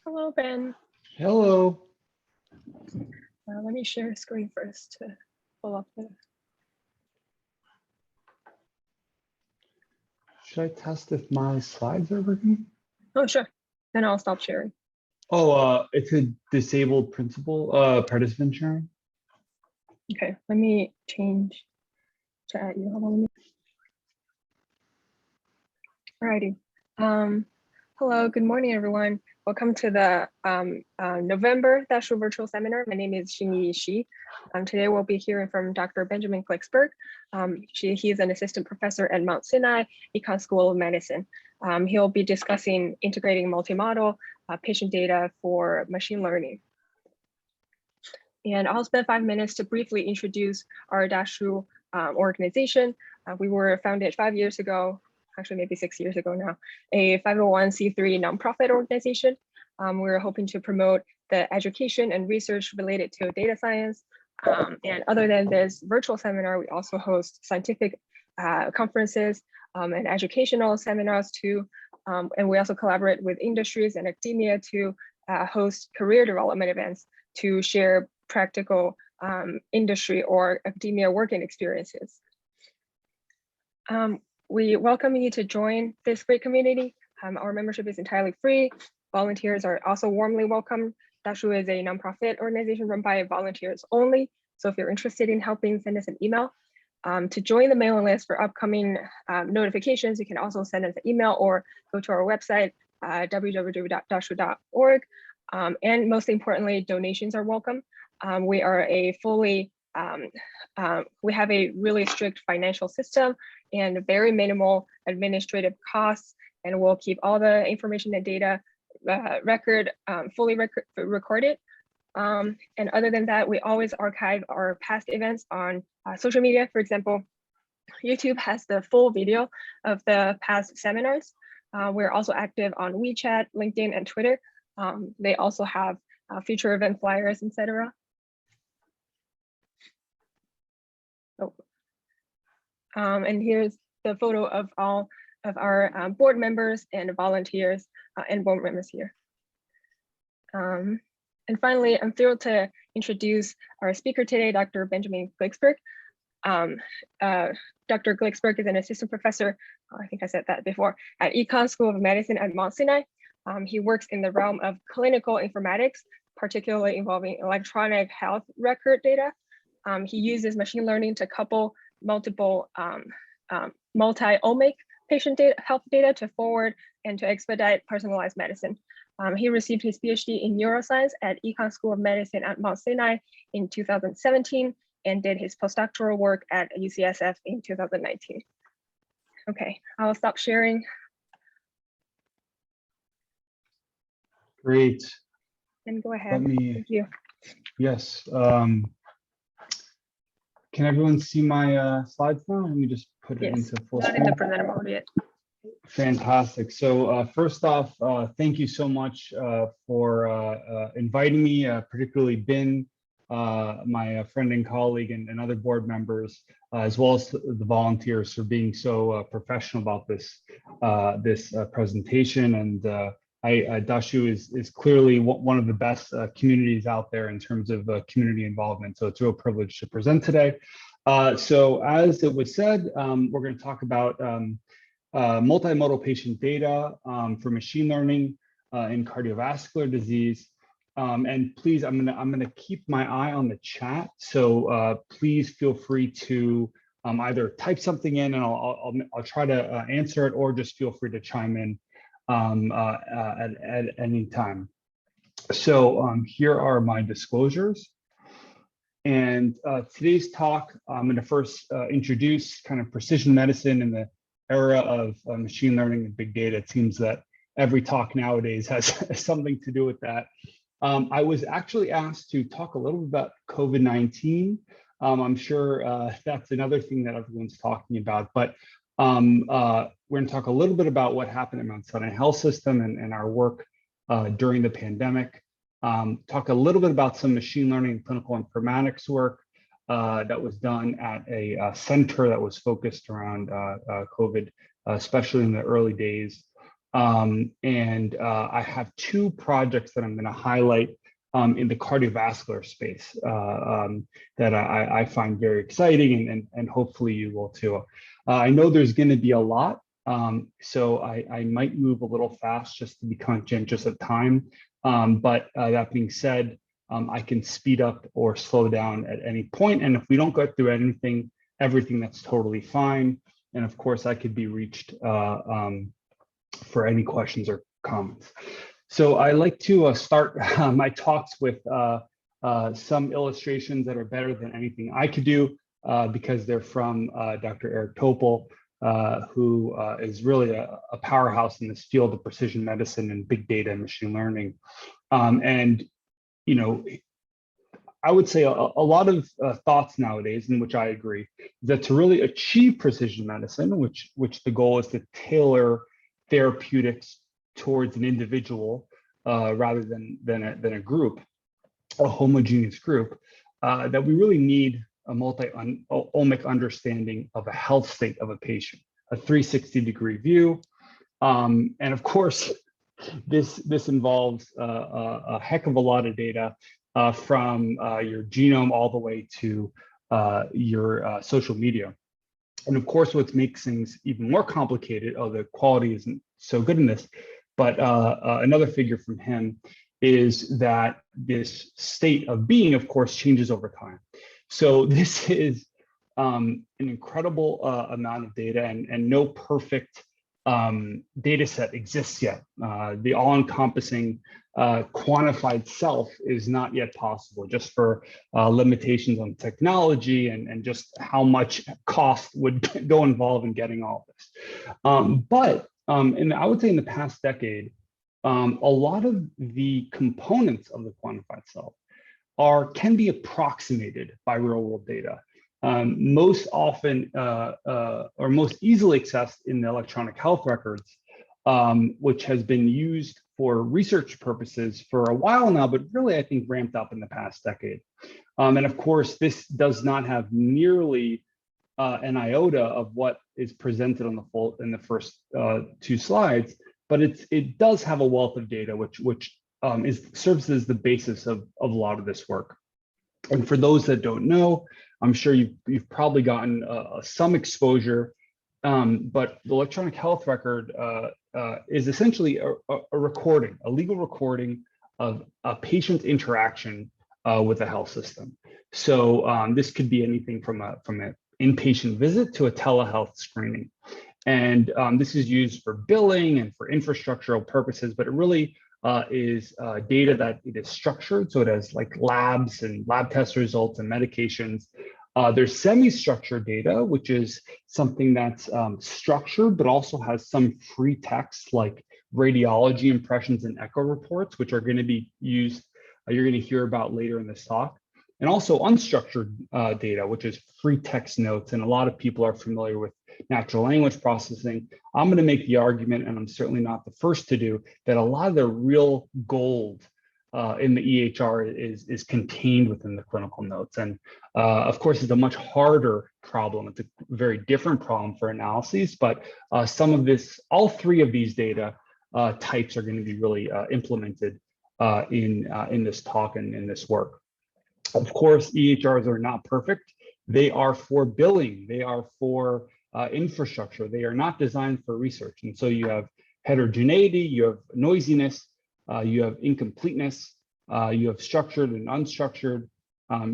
Hello, Ben. Hello. Let me share screen first to pull up the. Should I test if my slides are working? Oh, sure. Then I'll stop sharing. Oh, it's a disabled participant sharing. Okay, let me change to add you. Hold on. Alrighty. Hello, good morning, everyone. Welcome to the November Dashu virtual seminar. My name is Xingyi Shi. Today we'll be hearing from Dr. Benjamin Glicksberg. He's an assistant professor at Mount Sinai Econ School of Medicine. He'll be discussing integrating multimodal patient data for machine learning. And I'll spend 5 minutes to briefly introduce our Dashu organization. We were founded 5 years ago, actually maybe 6 years ago now, a 501c3 nonprofit organization. We're hoping to promote the education and research related to data science. And other than this virtual seminar, we also host scientific conferences and educational seminars too. And we also collaborate with industries and academia to host career development events to share practical industry or academia working experiences. We welcome you to join this great community. Our membership is entirely free. Volunteers are also warmly welcome. Dashu is a nonprofit organization run by volunteers only. So if you're interested in helping, send us an email. To join the mailing list for upcoming notifications, you can also send us an email or go to our website, www.dashu.org. And most importantly, donations are welcome. We are a fully, we have a really strict financial system and very minimal administrative costs, and we'll keep all the information and data fully recorded. And other than that, we always archive our past events on social media. For example, YouTube has the full video of the past seminars. We're also active on WeChat, LinkedIn, and Twitter. They also have future event flyers, etc. And here's the photo of all of our board members and volunteers and board members here. And finally, I'm thrilled to introduce our speaker today, Dr. Benjamin Glicksberg. Dr. Glicksberg is an assistant professor, I think I said that before, at Econ School of Medicine at Mount Sinai. He works in the realm of clinical informatics, particularly involving electronic health record data. He uses machine learning to couple multiple multi-omic patient data, health data to forward and to expedite personalized medicine. He received his PhD in neuroscience at Econ School of Medicine at Mount Sinai in 2017 and did his postdoctoral work at UCSF in 2019. Okay, I'll stop sharing. Great. And go ahead. Thank you. Yes. Can everyone see my slides now? Let me just put it into full screen. Not in the presenter mode yet. Fantastic. So first off, thank you so much for inviting me, particularly Ben, my friend and colleague, and other board members, as well as the volunteers for being so professional about this presentation. And Dashu is clearly one of the best communities out there in terms of community involvement. So it's a real privilege to present today. So as it was said, we're going to talk about multimodal patient data for machine learning in cardiovascular disease. And please, I'm gonna keep my eye on the chat. So please feel free to either type something in and I'll try to answer it, or just feel free to chime in at any time. So here are my disclosures. And today's talk, I'm going to first introduce kind of precision medicine in the era of machine learning and big data. It seems that every talk nowadays has something to do with that. I was actually asked to talk a little bit about COVID-19. I'm sure that's another thing that everyone's talking about, but we're going to talk a little bit about what happened at Mount Sinai Health System and our work during the pandemic. Talk a little bit about some machine learning and clinical informatics work that was done at a center that was focused around COVID, especially in the early days. I have two projects that I'm going to highlight in the cardiovascular space that I find very exciting, and hopefully you will too. I know there's going to be a lot, so I might move a little fast just to be conscientious of time. But that being said, I can speed up or slow down at any point. And if we don't get through everything, that's totally fine. And of course, I could be reached for any questions or comments. So I like to start my talks with some illustrations that are better than anything I could do because they're from Dr. Eric Topol, who is really a powerhouse in this field of precision medicine and big data and machine learning. And, you know, I would say a lot of thoughts nowadays, in which I agree, that to really achieve precision medicine, which the goal is to tailor therapeutics towards an individual rather than a group, a homogeneous group, that we really need a multi-omic understanding of a health state of a patient, a 360-degree view. And of course, this involves a heck of a lot of data from your genome all the way to your social media. And of course, what makes things even more complicated, the quality isn't so good in this, but another figure from him is that this state of being, of course, changes over time. So this is an incredible amount of data, and no perfect data set exists yet. The all-encompassing quantified self is not yet possible, just for limitations on technology and just how much cost would go involved in getting all of this. But I would say in the past decade, a lot of the components of the quantified self can be approximated by real-world data. Most often or most easily accessed in the electronic health records, which has been used for research purposes for a while now, but really I think ramped up in the past decade. And of course, this does not have nearly an iota of what is presented on in the first two slides, but it does have a wealth of data, which serves as the basis of a lot of this work. And for those that don't know, I'm sure you've probably gotten some exposure, but the electronic health record is essentially a recording, a legal recording of a patient's interaction with the health system. So this could be anything from an inpatient visit to a telehealth screening. And this is used for billing and for infrastructural purposes, but it really is data that it is structured. So it has like labs and lab test results and medications. There's semi-structured data, which is something that's structured, but also has some free text like radiology impressions and echo reports, which are going to be used, you're going to hear about later in this talk. And also unstructured data, which is free text notes. And a lot of people are familiar with natural language processing. I'm going to make the argument, and I'm certainly not the first to do, that a lot of the real gold in the EHR is contained within the clinical notes. And of course, it's a much harder problem. It's a very different problem for analyses, but some of this, all three of these data types are going to be really implemented in this talk and in this work. Of course, EHRs are not perfect. They are for billing. They are for infrastructure. They are not designed for research. And so you have heterogeneity, you have noisiness, you have incompleteness, you have structured and unstructured.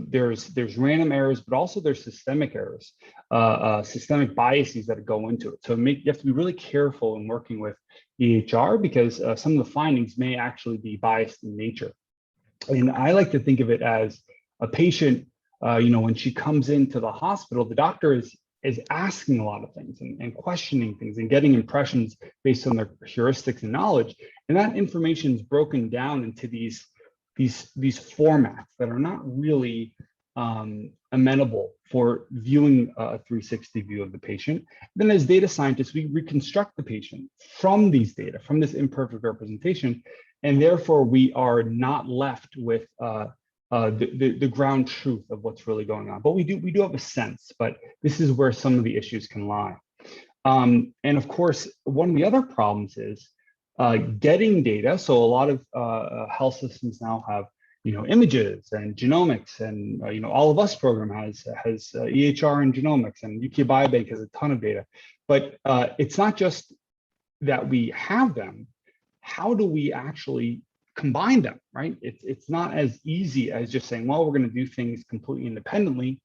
There's random errors, but also there's systemic errors, systemic biases that go into it. So you have to be really careful in working with EHR because some of the findings may actually be biased in nature. And I like to think of it as a patient, when she comes into the hospital, the doctor is asking a lot of things and questioning things and getting impressions based on their heuristics and knowledge. And that information is broken down into these formats that are not really amenable for viewing a 360 view of the patient. Then as data scientists, we reconstruct the patient from these data, from this imperfect representation, and therefore we are not left with the ground truth of what's really going on. But we do have a sense, but this is where some of the issues can lie. And of course, one of the other problems is getting data. So a lot of health systems now have, images and genomics, and All of Us program has EHR and genomics, and UK Biobank has a ton of data. But it's not just that we have them. How do we actually combine them, right? It's not as easy as just saying, well, we're going to do things completely independently.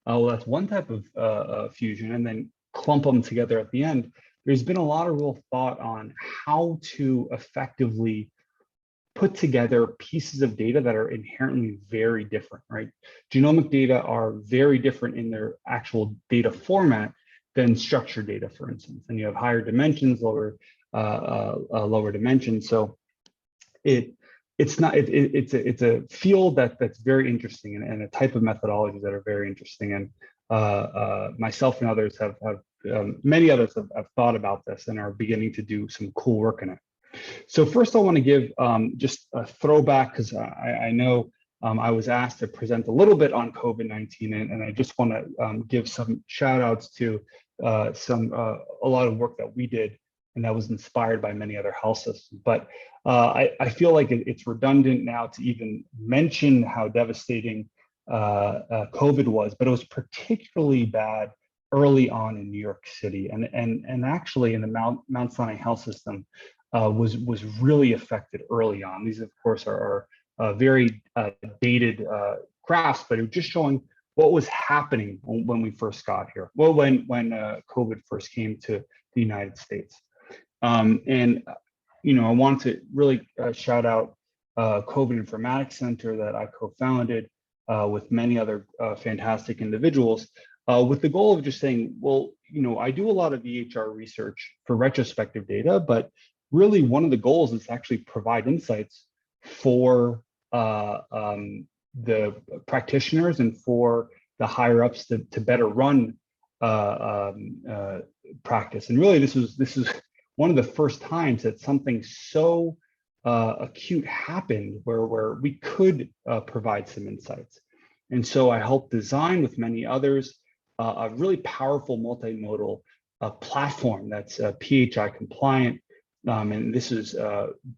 Well, that's one type of fusion, and then clump them together at the end. There's been a lot of real thought on how to effectively put together pieces of data that are inherently very different, right? Genomic data are very different in their actual data format than structured data, for instance. And you have higher dimensions, lower dimensions. So it's a field that's very interesting, and a type of methodologies that are very interesting. And myself and others many others have thought about this and are beginning to do some cool work in it. So first I want to give just a throwback, because I know I was asked to present a little bit on COVID-19, and I just want to give some shout outs to a lot of work that we did, and that was inspired by many other health systems. But I feel like it's redundant now to even mention how devastating COVID was, but it was particularly bad early on in New York City, and actually in the Mount Sinai Health System was really affected early on. These, of course, are very dated graphs, but it was just showing what was happening when we first got here. Well, when COVID first came to the United States. And I want to really shout out COVID Informatics Center that I co-founded with many other fantastic individuals, with the goal of just saying, well, I do a lot of EHR research for retrospective data, but really one of the goals is to actually provide insights for the practitioners and for the higher ups to better run practice. And really, this is one of the first times that something so acute happened where we could provide some insights. And so I helped design with many others a really powerful multimodal platform that's PHI compliant. And this is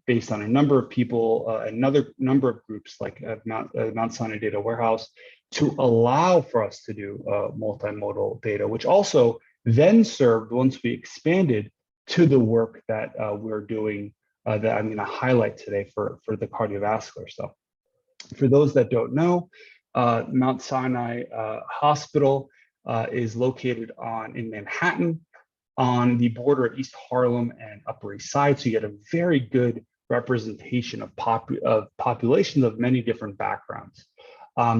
based on a number of people, another number of groups like Mount Sinai Data Warehouse, to allow for us to do multimodal data, which also then served, once we expanded, to the work that we're doing that I'm going to highlight today for the cardiovascular stuff. For those that don't know, Mount Sinai Hospital is located in Manhattan, on the border of East Harlem and Upper East Side. So you get a very good representation of populations of many different backgrounds.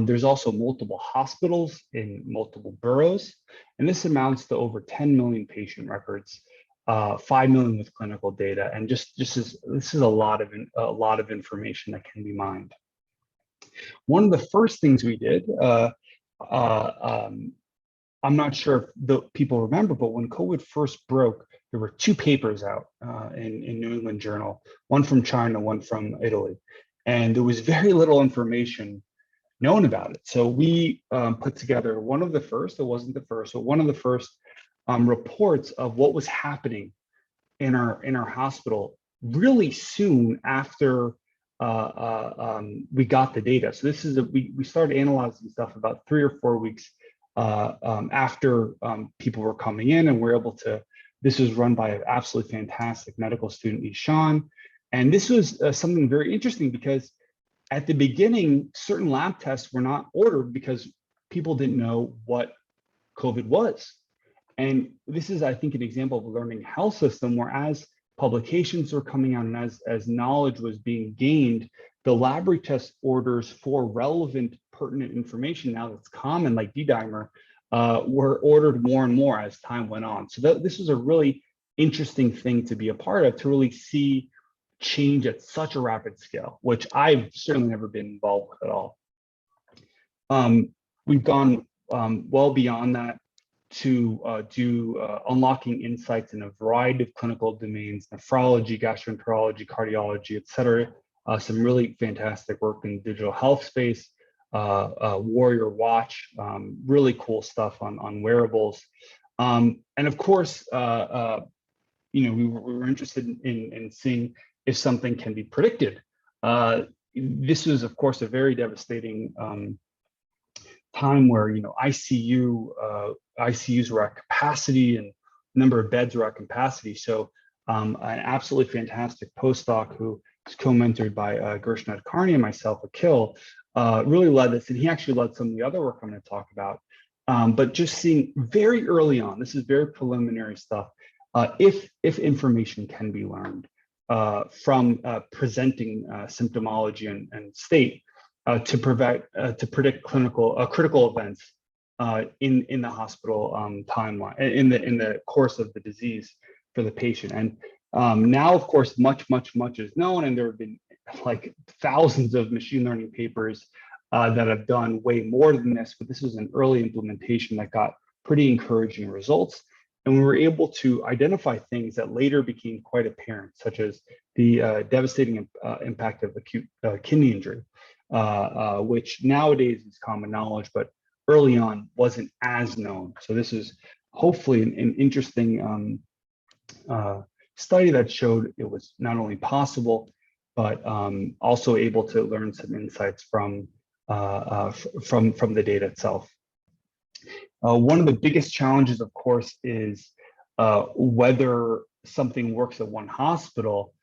There's also multiple hospitals in multiple boroughs, and this amounts to over 10 million patient records, 5 million with clinical data, and this is a lot of information that can be mined. One of the first things we did, I'm not sure if the people remember, but when COVID first broke, there were 2 papers out in New England Journal, one from China, one from Italy, and there was very little information known about it. So we put together one of the first, it wasn't the first, but one of the first reports of what was happening in our hospital really soon after we got the data. So this is we started analyzing stuff about 3 or 4 weeks after people were coming in, and we're able to. This was run by an absolutely fantastic medical student, Ishan, and this was something very interesting because at the beginning, certain lab tests were not ordered because people didn't know what COVID was. And this is, I think, an example of a learning health system where as publications were coming out and as knowledge was being gained, the laboratory test orders for relevant, pertinent information now that's common, like D-dimer, were ordered more and more as time went on. So this is a really interesting thing to be a part of, to really see change at such a rapid scale, which I've certainly never been involved with at all. We've gone well beyond that to do unlocking insights in a variety of clinical domains: nephrology, gastroenterology, cardiology, et cetera. Some really fantastic work in digital health space, Warrior Watch, really cool stuff on wearables. And of course, we were interested in seeing if something can be predicted. This was, of course, a very devastating time where ICUs were at capacity and number of beds were at capacity. So an absolutely fantastic postdoc who was co-mentored by Gershon Adkarni and myself, Akil, really led this, and he actually led some of the other work I'm going to talk about. But just seeing very early on, this is very preliminary stuff, if information can be learned from presenting symptomology and state to predict critical events in the hospital timeline, in the course of the disease for the patient. And now, of course, much is known, and there have been like thousands of machine learning papers that have done way more than this, but this was an early implementation that got pretty encouraging results. And we were able to identify things that later became quite apparent, such as the devastating impact of acute kidney injury, which nowadays is common knowledge, but early on wasn't as known. So this is hopefully an interesting study that showed it was not only possible, but also able to learn some insights from the data itself. One of the biggest challenges, of course, is whether something works at one hospital.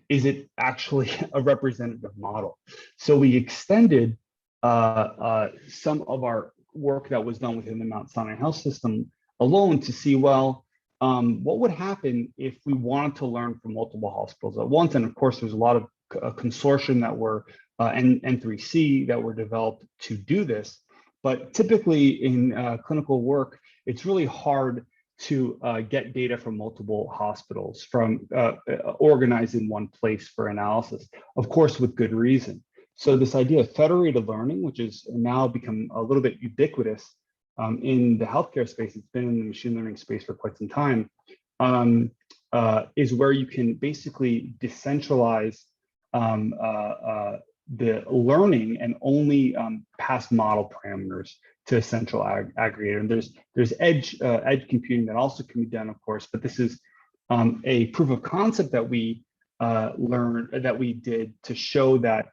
Is it actually a representative model? So we extended some of our work that was done within the Mount Sinai Health System alone to see, well, what would happen if we wanted to learn from multiple hospitals at once? And of course, there's a lot of consortium that were N3C that were developed to do this. But typically in clinical work, it's really hard to get data from multiple hospitals from organized in one place for analysis, of course, with good reason. So this idea of federated learning, which has now become a little bit ubiquitous in the healthcare space, it's been in the machine learning space for quite some time, is where you can basically decentralize the learning and only pass model parameters to a central aggregator. And there's edge computing that also can be done, of course, but this is a proof of concept that we did to show that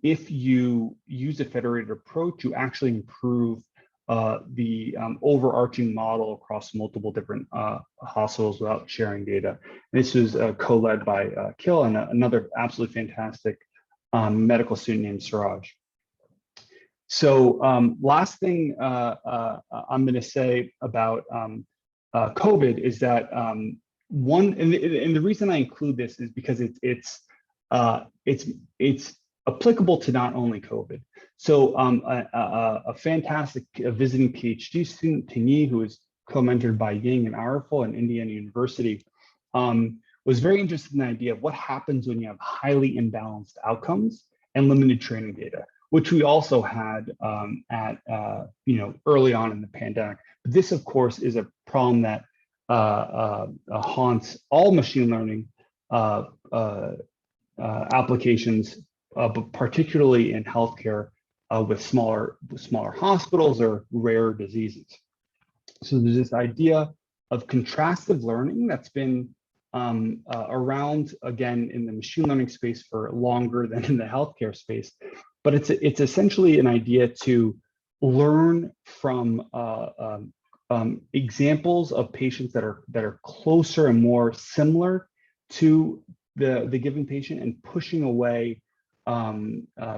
if you use a federated approach, you actually improve the overarching model across multiple different hospitals without sharing data. And this was co-led by Akil and another absolutely fantastic medical student named Suraj. So last thing I'm going to say about COVID is that and the reason I include this is because it's applicable to not only COVID. So a fantastic visiting PhD student, Tingy, who is co-mentored by Ying and Ariful in Indiana University, was very interested in the idea of what happens when you have highly imbalanced outcomes and limited training data, which we also had early on in the pandemic. But this, of course, is a problem that haunts all machine learning applications, but particularly in healthcare with smaller hospitals or rare diseases. So there's this idea of contrastive learning that's been around, again, in the machine learning space for longer than in the healthcare space. But it's essentially an idea to learn from examples of patients that are closer and more similar to the given patient, and pushing away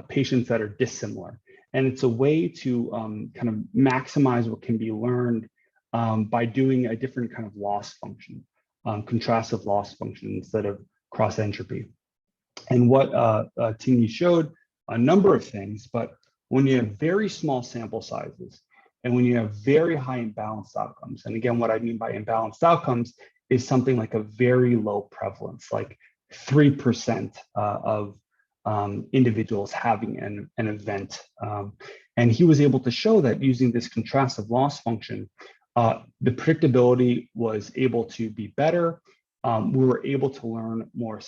patients that are dissimilar. And it's a way to kind of maximize what can be learned by doing a different kind of loss function, contrastive loss function instead of cross entropy. And what Tingy showed a number of things, but when you have very small sample sizes and when you have very high imbalanced outcomes, and again, what I mean by imbalanced outcomes is something like a very low prevalence, like 3% of individuals having an event. And he was able to show that using this contrastive loss function, the predictability was able to be better. We were able to learn more,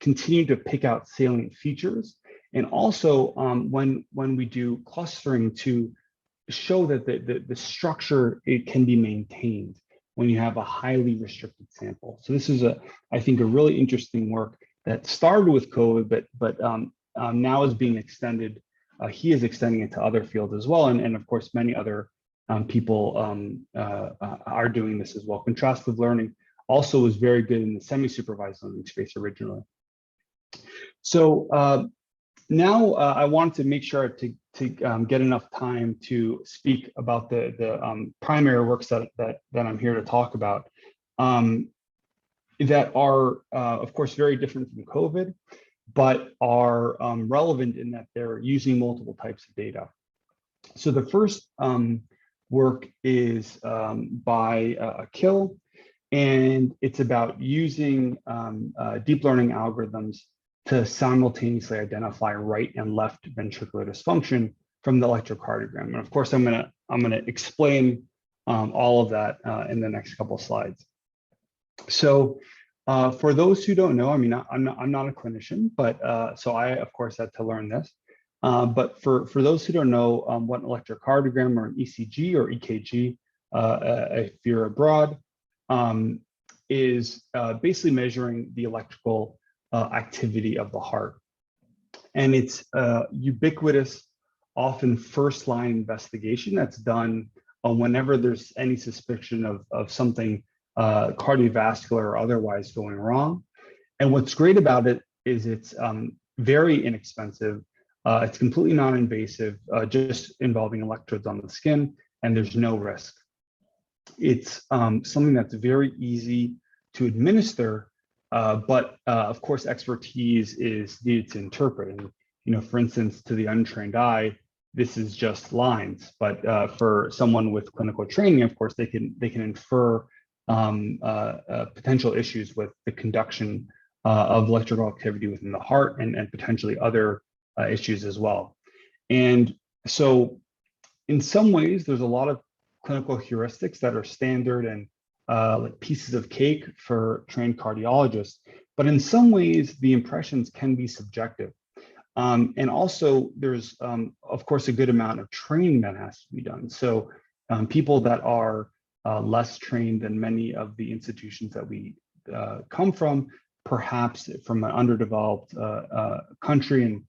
continue to pick out salient features. And also when we do clustering, to show that the structure, it can be maintained. when you have a highly restricted sample. So this is I think a really interesting work that started with COVID, but now is being extended. He is extending it to other fields as well, and of course many other people are doing this as well. Contrastive learning also was very good in the semi-supervised learning space originally. So now I wanted to make sure to get enough time to speak about the primary works that I'm here to talk about, that are of course very different from COVID, but are relevant in that they're using multiple types of data. So the first work is by Kill, and it's about using deep learning algorithms to simultaneously identify right and left ventricular dysfunction from the electrocardiogram. And of course, I'm gonna explain all of that in the next couple of slides. So for those who don't know, I mean, I'm not a clinician, but so I of course had to learn this. But for those who don't know what an electrocardiogram or an ECG or EKG, if you're abroad, is basically measuring the electrical activity of the heart. And it's ubiquitous, often first line investigation that's done whenever there's any suspicion of something cardiovascular or otherwise going wrong. And what's great about it is it's very inexpensive. It's completely non-invasive, just involving electrodes on the skin, and there's no risk. It's something that's very easy to administer, but of course, expertise is needed to interpret. And for instance, to the untrained eye, this is just lines. But for someone with clinical training, of course, they can infer potential issues with the conduction of electrical activity within the heart, and potentially other issues as well. And so, in some ways, there's a lot of clinical heuristics that are standard and like pieces of cake for trained cardiologists, but in some ways the impressions can be subjective. And also there's of course a good amount of training that has to be done. So people that are less trained than many of the institutions that we come from, perhaps from an underdeveloped country and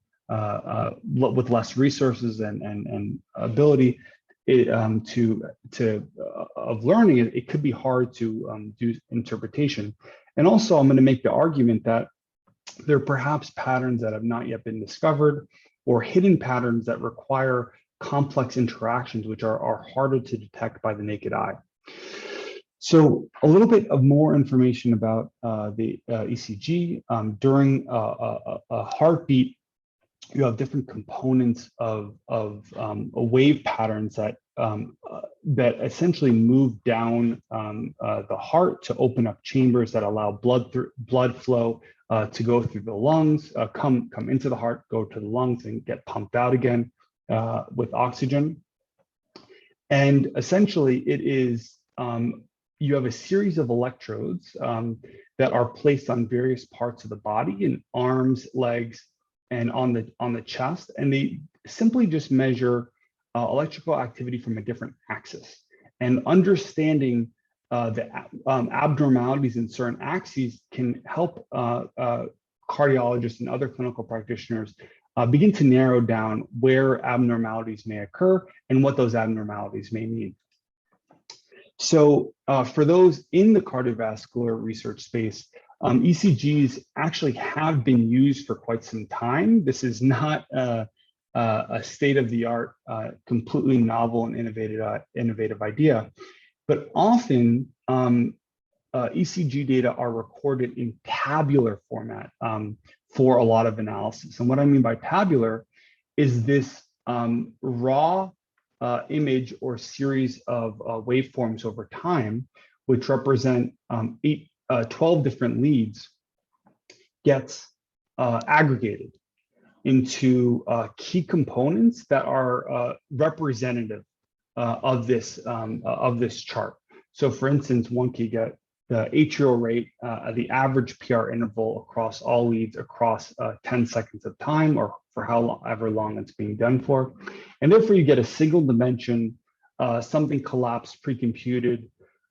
with less resources and ability, of learning, it could be hard to do interpretation. And also, I'm going to make the argument that there are perhaps patterns that have not yet been discovered, or hidden patterns that require complex interactions, which are harder to detect by the naked eye. So a little bit of more information about the ECG. During a heartbeat, you have different components of wave patterns that essentially move down the heart to open up chambers that allow blood flow to go through the lungs, come into the heart, go to the lungs, and get pumped out again with oxygen. And essentially, it is you have a series of electrodes that are placed on various parts of the body, in arms, legs, and on the chest, and they simply just measure electrical activity from a different axis. And understanding the abnormalities in certain axes can help cardiologists and other clinical practitioners begin to narrow down where abnormalities may occur and what those abnormalities may mean. So for those in the cardiovascular research space, ECGs actually have been used for quite some time. This is not a state-of-the-art, completely novel and innovative idea, but often ECG data are recorded in tabular format for a lot of analysis. And what I mean by tabular is this raw image or series of waveforms over time, which represent 12 different leads, gets aggregated into key components that are representative of this chart. So, for instance, one could get the atrial rate, the average PR interval across all leads across 10 seconds of time, or for however long it's being done for. And therefore, you get a single dimension, something collapsed, pre-computed,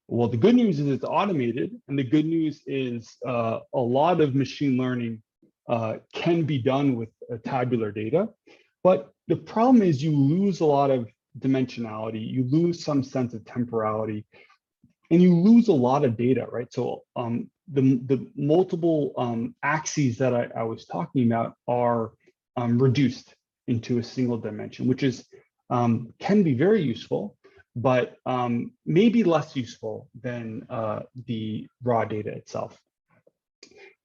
Well, the good news is it's automated, and the good news is a lot of machine learning can be done with tabular data. But the problem is you lose a lot of dimensionality, you lose some sense of temporality, and you lose a lot of data, right? So the multiple axes that I was talking about are reduced into a single dimension, which is can be very useful, but maybe less useful than the raw data itself.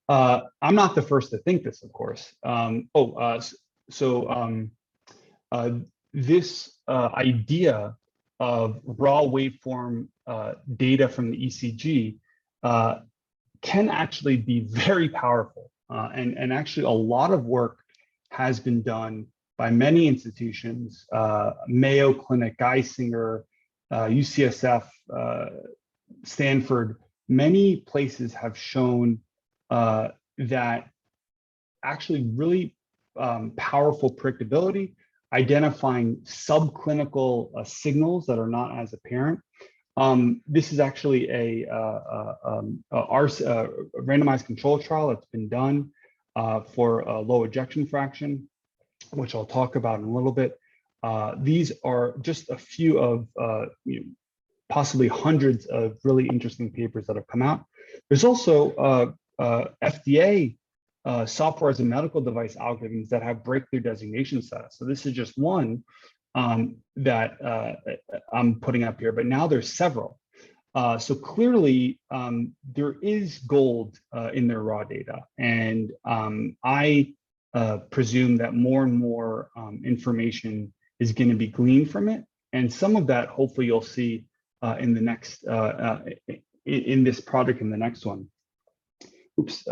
I'm not the first to think this, of course. This idea of raw waveform data from the ECG can actually be very powerful. And actually a lot of work has been done by many institutions, Mayo Clinic, Geisinger, UCSF, Stanford. Many places have shown that actually really powerful predictability, identifying subclinical signals that are not as apparent. This is actually a randomized control trial that's been done for a low ejection fraction, which I'll talk about in a little bit. These are just a few of possibly hundreds of really interesting papers that have come out. There's also FDA software as a medical device algorithms that have breakthrough designation status. So this is just one that I'm putting up here, but now there's several. So clearly there is gold in their raw data. And I presume that more and more information is going to be gleaned from it. And some of that, hopefully you'll see in the next, in this project in the next one. Oops.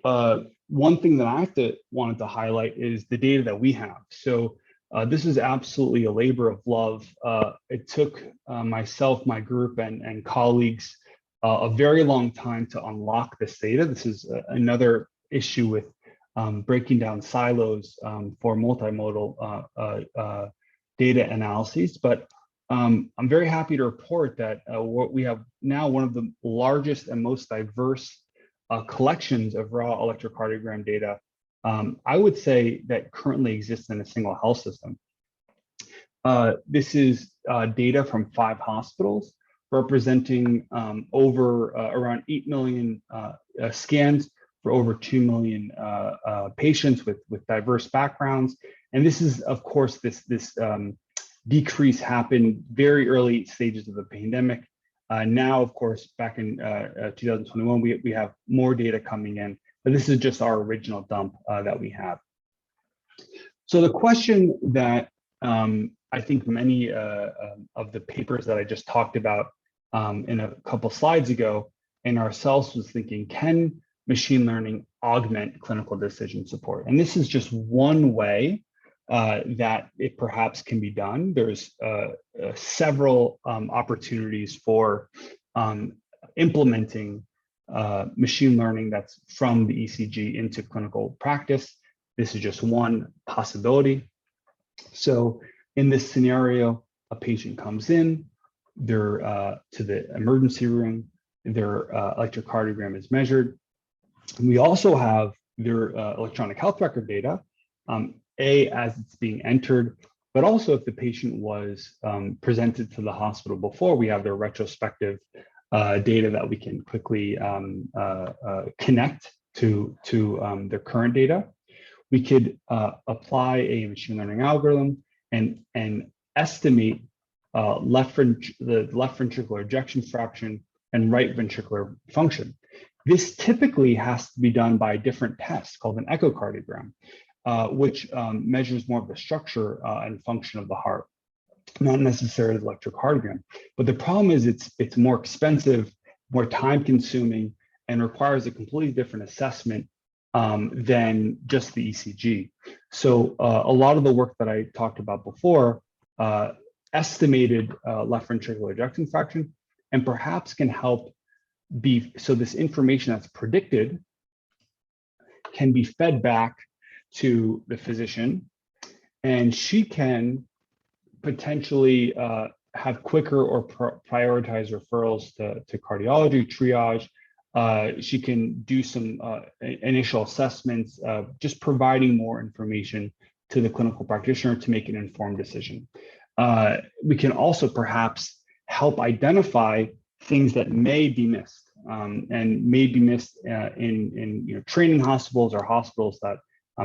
One thing that I wanted to highlight is the data that we have. So this is absolutely a labor of love. It took myself, my group, and colleagues a very long time to unlock this data. This is another issue with breaking down silos for multimodal data analyses. But I'm very happy to report that what we have now one of the largest and most diverse collections of raw electrocardiogram data, I would say, that currently exists in a single health system. This is data from 5 hospitals representing around 8 million scans for over 2 million patients with diverse backgrounds. And this is, of course, this decrease happened very early stages of the pandemic. Now, of course, back in 2021, we have more data coming in, but this is just our original dump that we have. So the question that I think many of the papers that I just talked about in a couple slides ago and ourselves was thinking, can machine learning augment clinical decision support? And this is just one way that it perhaps can be done. There's several opportunities for implementing machine learning that's from the ECG into clinical practice. This is just one possibility. So in this scenario, a patient comes in, they're to the emergency room, their electrocardiogram is measured. We also have their electronic health record data, as it's being entered, but also if the patient was presented to the hospital before, we have their retrospective data that we can quickly connect to their current data. We could apply a machine learning algorithm and estimate the left ventricular ejection fraction and right ventricular function. This typically has to be done by a different test called an echocardiogram, which measures more of the structure and function of the heart, not necessarily the electrocardiogram. But the problem is it's more expensive, more time consuming, and requires a completely different assessment than just the ECG. So a lot of the work that I talked about before estimated left ventricular ejection fraction, and perhaps can help so this information that's predicted can be fed back to the physician, and she can potentially have quicker or prioritize referrals to cardiology, triage. She can do some initial assessments, just providing more information to the clinical practitioner to make an informed decision. We can also perhaps help identify things that may be missed and may be missed in training hospitals or hospitals that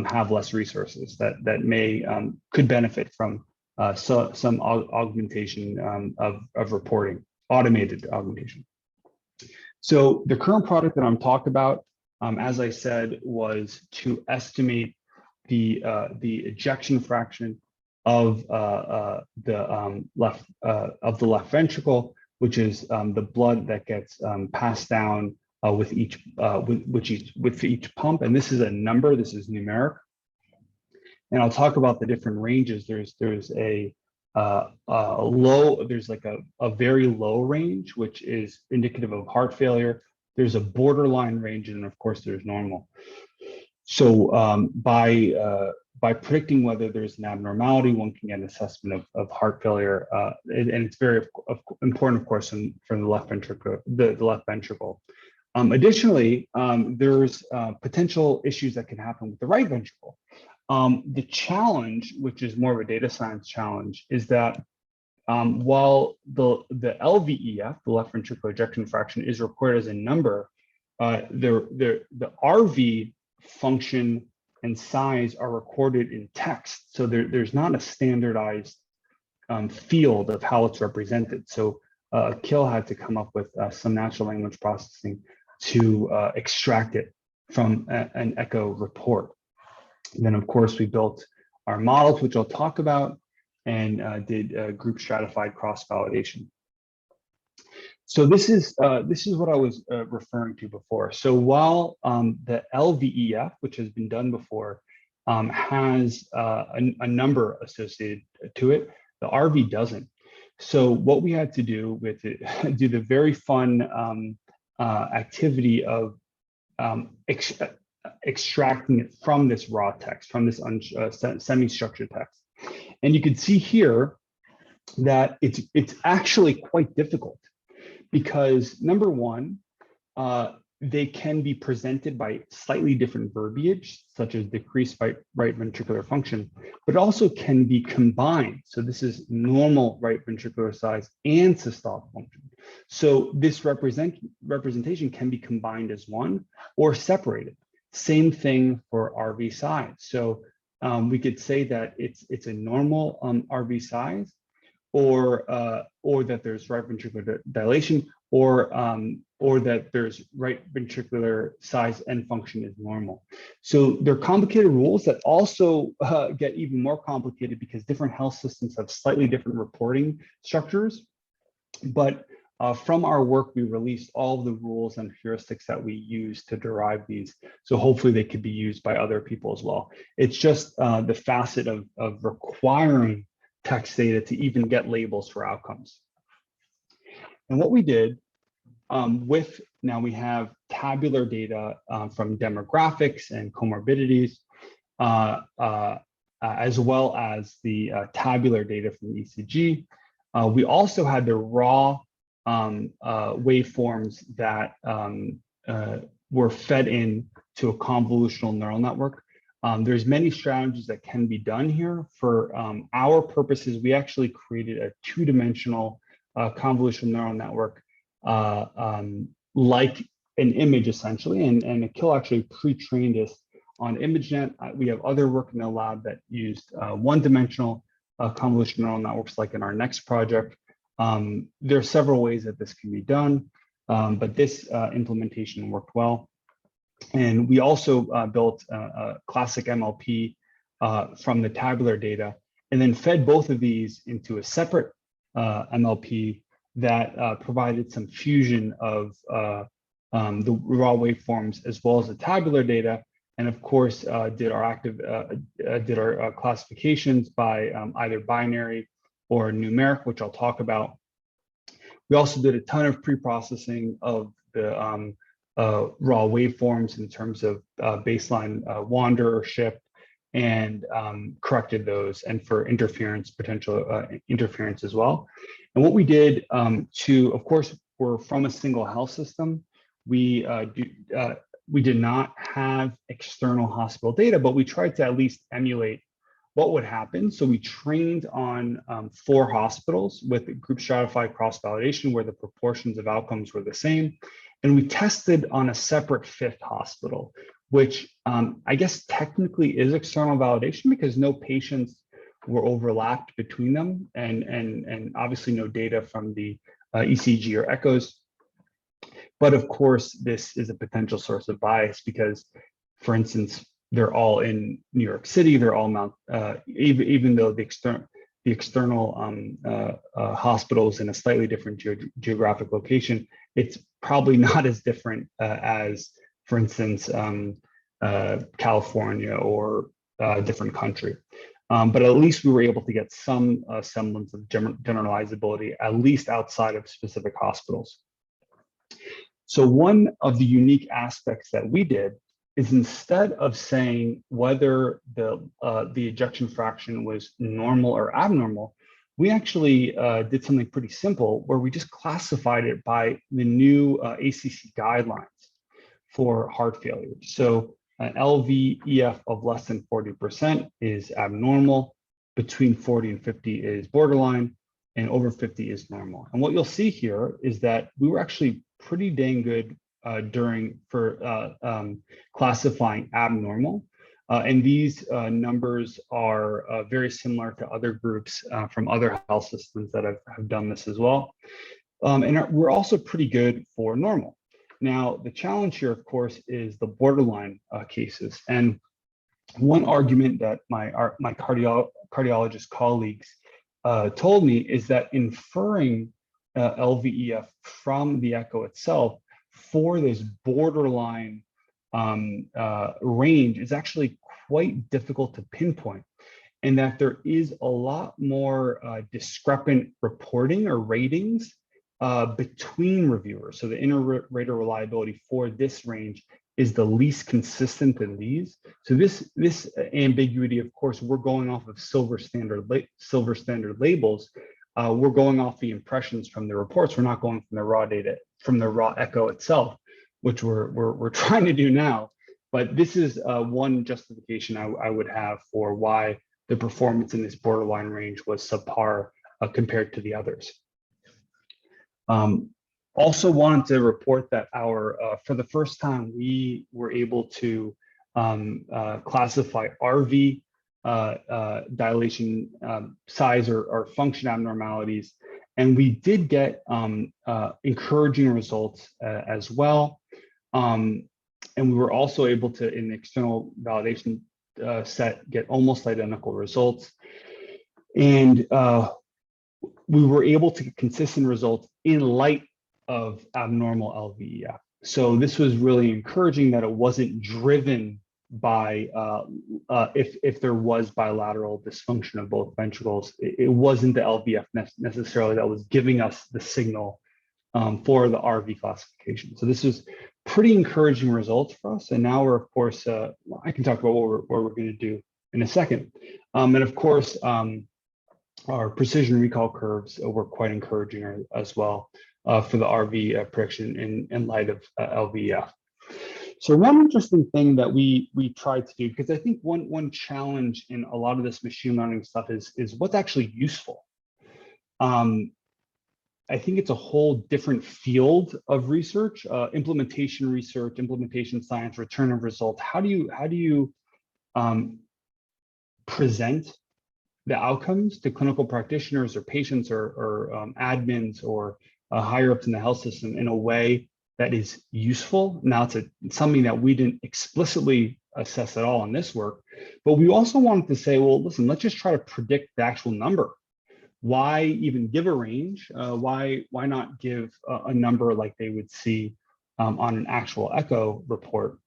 have less resources that may could benefit from some augmentation of reporting, automated augmentation. So the current product that I'm talking about, as I said, was to estimate the ejection fraction of the left ventricle, which is the blood that gets passed down with each pump. And this is a number. This is numeric. And I'll talk about the different ranges. There's a low. There's like a very low range, which is indicative of heart failure. There's a borderline range, and of course, there's normal. So by predicting whether there's an abnormality, one can get an assessment of heart failure, and it's very important, of course, for the left ventricle. The left ventricle. Additionally, there's potential issues that can happen with the right ventricle. The challenge, which is more of a data science challenge, is that while the LVEF, the left ventricular ejection fraction, is recorded as a number, the RV function and size are recorded in text. So there's not a standardized field of how it's represented. So Kill had to come up with some natural language processing to extract it from an echo report. Then, of course, we built our models, which I'll talk about, and did group stratified cross-validation. So this is what I was referring to before. So while the LVEF, which has been done before, has a number associated to it, the RV doesn't. So what we had to do with it, do the very fun activity of extracting it from this raw text, from this semi-structured text. And you can see here that it's actually quite difficult because, number one, they can be presented by slightly different verbiage, such as decreased right ventricular function, but also can be combined. So this is normal right ventricular size and systolic function. So this representation can be combined as one or separated. Same thing for RV size. So we could say that it's a normal RV size, or that there's right ventricular dilation, or that there's right ventricular size and function is normal. So they're complicated rules that also get even more complicated because different health systems have slightly different reporting structures. But from our work, we released all of the rules and heuristics that we use to derive these. So hopefully they could be used by other people as well. It's just the facet of requiring text data to even get labels for outcomes. And what we did now we have tabular data from demographics and comorbidities, as well as the tabular data from ECG. We also had the raw waveforms that were fed in to a convolutional neural network. There's many strategies that can be done here. For our purposes, we actually created a two-dimensional convolutional neural network like an image, essentially, and Akil actually pre-trained us on ImageNet. We have other work in the lab that used one-dimensional convolutional neural networks, like in our next project. There are several ways that this can be done, but this implementation worked well. And we also built a classic MLP from the tabular data, and then fed both of these into a separate MLP that provided some fusion of the raw waveforms as well as the tabular data, and of course did our classifications by either binary or numeric, which I'll talk about. We also did a ton of pre-processing of the raw waveforms in terms of baseline wander or shift, and corrected those, and for interference, potential interference as well. And what we did of course, we're from a single health system. We did not have external hospital data, but we tried to at least emulate what would happen. So we trained on 4 hospitals with group stratified cross-validation where the proportions of outcomes were the same. And we tested on a separate 5th hospital, which I guess technically is external validation because no patients were overlapped between them and obviously no data from the ECG or echoes. But of course, this is a potential source of bias because, for instance, they're all in New York City. They're all even though the external hospitals in a slightly different geographic location, it's probably not as different as, for instance, California or a different country. But at least we were able to get some semblance of generalizability, at least outside of specific hospitals. So one of the unique aspects that we did is instead of saying whether the ejection fraction was normal or abnormal, we actually did something pretty simple where we just classified it by the new ACC guidelines for heart failure. So an LVEF of less than 40% is abnormal, between 40 and 50 is borderline, and over 50 is normal. And what you'll see here is that we were actually pretty dang good for classifying abnormal. And these numbers are very similar to other groups from other health systems that have done this as well. And we're also pretty good for normal. Now, the challenge here, of course, is the borderline cases. And one argument that my cardiologist colleagues told me is that inferring LVEF from the echo itself for this borderline range is actually quite difficult to pinpoint, and that there is a lot more discrepant reporting or ratings between reviewers. So the inter-rater reliability for this range is the least consistent in these. So this ambiguity, of course, we're going off of silver standard labels. We're going off the impressions from the reports. We're not going from the raw data, from the raw echo itself, which we're trying to do now. But this is one justification I would have for why the performance in this borderline range was subpar compared to the others. Also wanted to report that for the first time, we were able to classify RV dilation size or function abnormalities. And we did get encouraging results as well. And we were also able to, in the external validation set, get almost identical results. And we were able to get consistent results in light of abnormal LVEF. So this was really encouraging that it wasn't driven by if there was bilateral dysfunction of both ventricles. It wasn't the LVEF necessarily that was giving us the signal for the RV classification. So this was pretty encouraging results for us. And now we're, of course, I can talk about what we're going to do in a second. And of course, our precision recall curves were quite encouraging as well for the RV prediction in light of LVEF. So one interesting thing that we tried to do, because I think one challenge in a lot of this machine learning stuff is what's actually useful. I think it's a whole different field of research, implementation research, implementation science, return of results. How do you present the outcomes to clinical practitioners or patients or admins or higher ups in the health system in a way that is useful? Now, it's something that we didn't explicitly assess at all in this work, but we also wanted to say, well, listen, let's just try to predict the actual number. Why even give a range? Why not give a number like they would see on an actual echo report?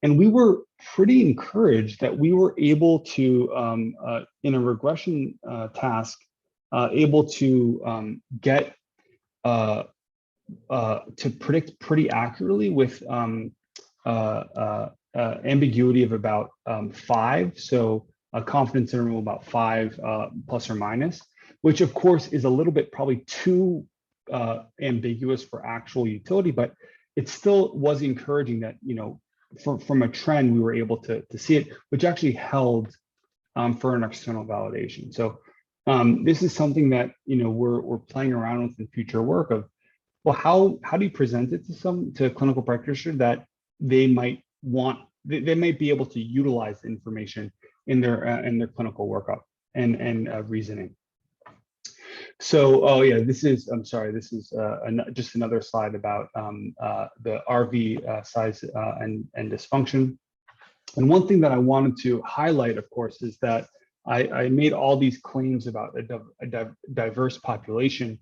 And we were pretty encouraged that we were able to, in a regression task, able to get to predict pretty accurately with ambiguity of about 5. So a confidence interval about 5 plus or minus. which of course is a little bit probably too ambiguous for actual utility, but it still was encouraging that, from a trend, we were able to see it, which actually held for an external validation. So this is something that, we're playing around with in future work of, well, how do you present it to a clinical practitioner that they might be able to utilize the information in their clinical workup and reasoning. So, I'm sorry, this is just another slide about the RV size and dysfunction. And one thing that I wanted to highlight, of course, is that I made all these claims about a diverse population.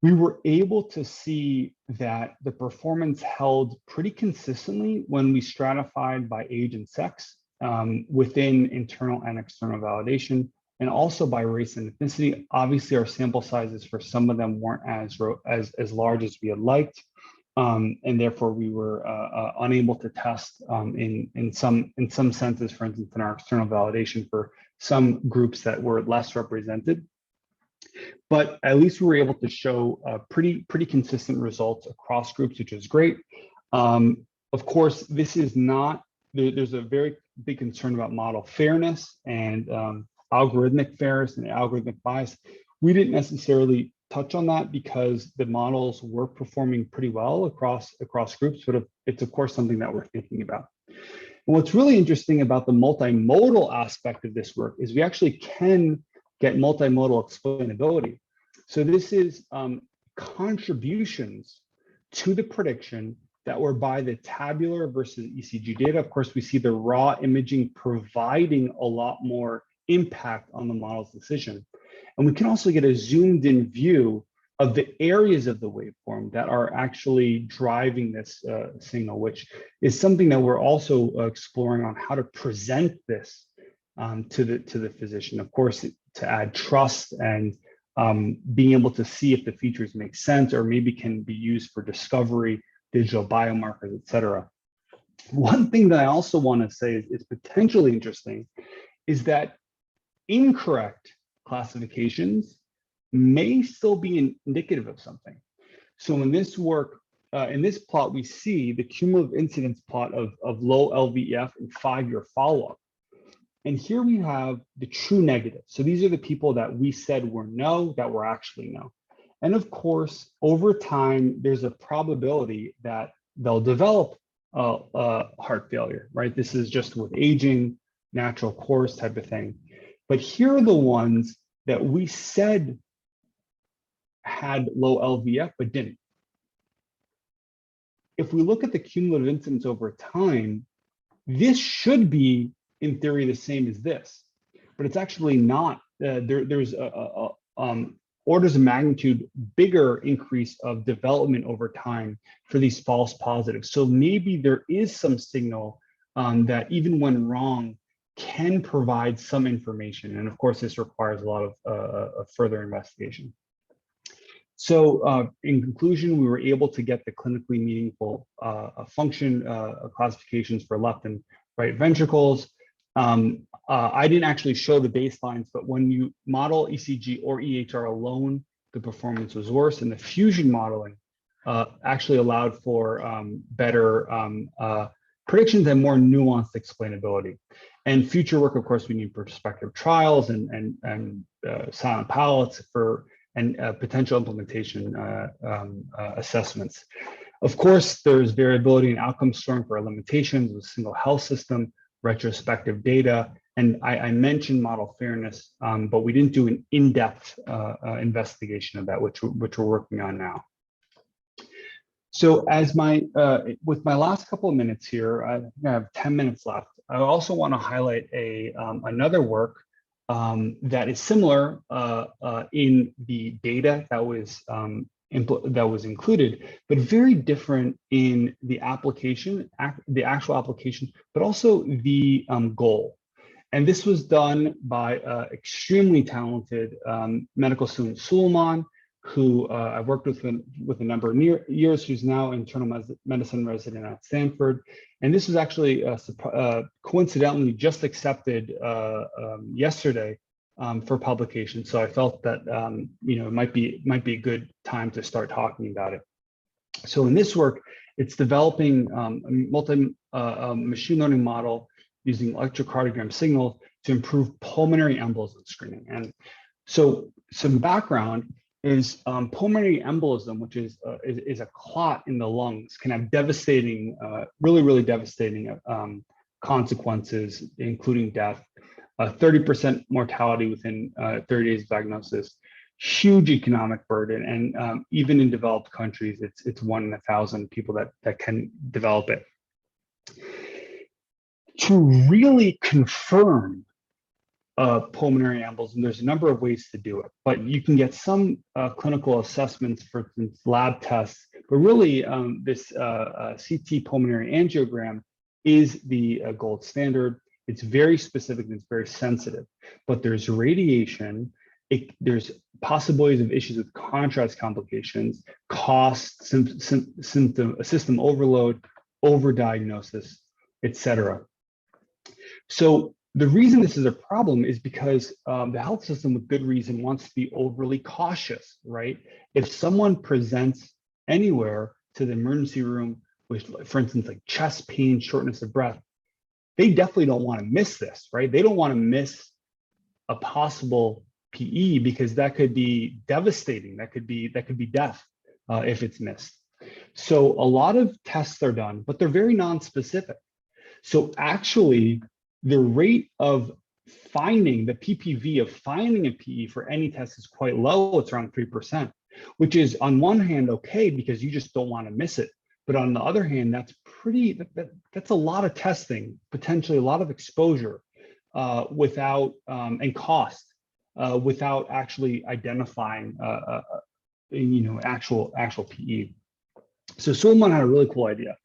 We were able to see that the performance held pretty consistently when we stratified by age and sex within internal and external validation, and also by race and ethnicity. Obviously, our sample sizes for some of them weren't as large as we had liked, and therefore we were unable to test in some senses, for instance, in our external validation for some groups that were less represented. But at least we were able to show pretty consistent results across groups, which is great. Of course, this is not, there's a very big concern about model fairness and algorithmic fairness and algorithmic bias. We didn't necessarily touch on that because the models were performing pretty well across groups, but it's of course something that we're thinking about. And what's really interesting about the multimodal aspect of this work is we actually can get multimodal explainability. So this is contributions to the prediction that were by the tabular versus ECG data. Of course, we see the raw imaging providing a lot more impact on the model's decision. And we can also get a zoomed in view of the areas of the waveform that are actually driving this signal, which is something that we're also exploring on how to present this to the physician. Of course, to add trust and being able to see if the features make sense or maybe can be used for discovery, digital biomarkers, et cetera. One thing that I also want to say is potentially interesting is that incorrect classifications may still be indicative of something. So in this work, in this plot, we see the cumulative incidence plot of low LVEF and 5-year follow-up. And here we have the true negative. So these are the people that we said were no, that were actually no. And of course, over time, there's a probability that they'll develop heart failure, right? This is just with aging, natural course type of thing. But here are the ones that we said had low LVEF, but didn't. If we look at the cumulative incidence over time, this should be, in theory, the same as this, but it's actually not. There's orders of magnitude bigger increase of development over time for these false positives. So maybe there is some signal that even when wrong, can provide some information. And of course, this requires a lot of further investigation. So in conclusion, we were able to get the clinically meaningful function classifications for left and right ventricles. I didn't actually show the baselines, but when you model ECG or EHR alone, the performance was worse. And the fusion modeling actually allowed for better predictions and more nuanced explainability. And future work, of course, we need prospective trials and silent palettes and potential implementation assessments. Of course, there's variability in outcome scoring for our limitations with single health system, retrospective data, and I mentioned model fairness, but we didn't do an in-depth investigation of that, which we're working on now. So as with my last couple of minutes here, I have 10 minutes left. I also want to highlight another work that is similar in the data that was included, but very different in the application, the actual application, but also the goal. And this was done by extremely talented medical student Suleiman, who I've worked with a number of years, who's now internal medicine resident at Stanford. And this was actually coincidentally just accepted yesterday for publication. So I felt that it might be a good time to start talking about it. So in this work, it's developing a machine learning model using electrocardiogram signals to improve pulmonary embolism screening. And so some background is pulmonary embolism, which is a clot in the lungs, can have devastating, really devastating consequences, including death, 30% mortality within 30 days of diagnosis, huge economic burden, and even in developed countries, it's 1 in 1,000 people that can develop it. To really confirm pulmonary embolism, there's a number of ways to do it, but you can get some clinical assessments, for instance, lab tests, but really this CT pulmonary angiogram is the gold standard. It's very specific and it's very sensitive, but there's radiation, there's possibilities of issues with contrast complications, cost, system overload, overdiagnosis, etc. So the reason this is a problem is because the health system, with good reason, wants to be overly cautious, right? If someone presents anywhere to the emergency room with, for instance, like chest pain, shortness of breath, they definitely don't want to miss this, right? They don't want to miss a possible PE because that could be devastating. That could be death if it's missed. So a lot of tests are done, but they're very non-specific. So actually, the rate of finding, the PPV of finding a PE for any test is quite low. It's around 3%, which is on one hand okay because you just don't want to miss it. But on the other hand, that's a lot of testing, potentially a lot of exposure without and cost without actually identifying actual PE. So Suleiman had a really cool idea.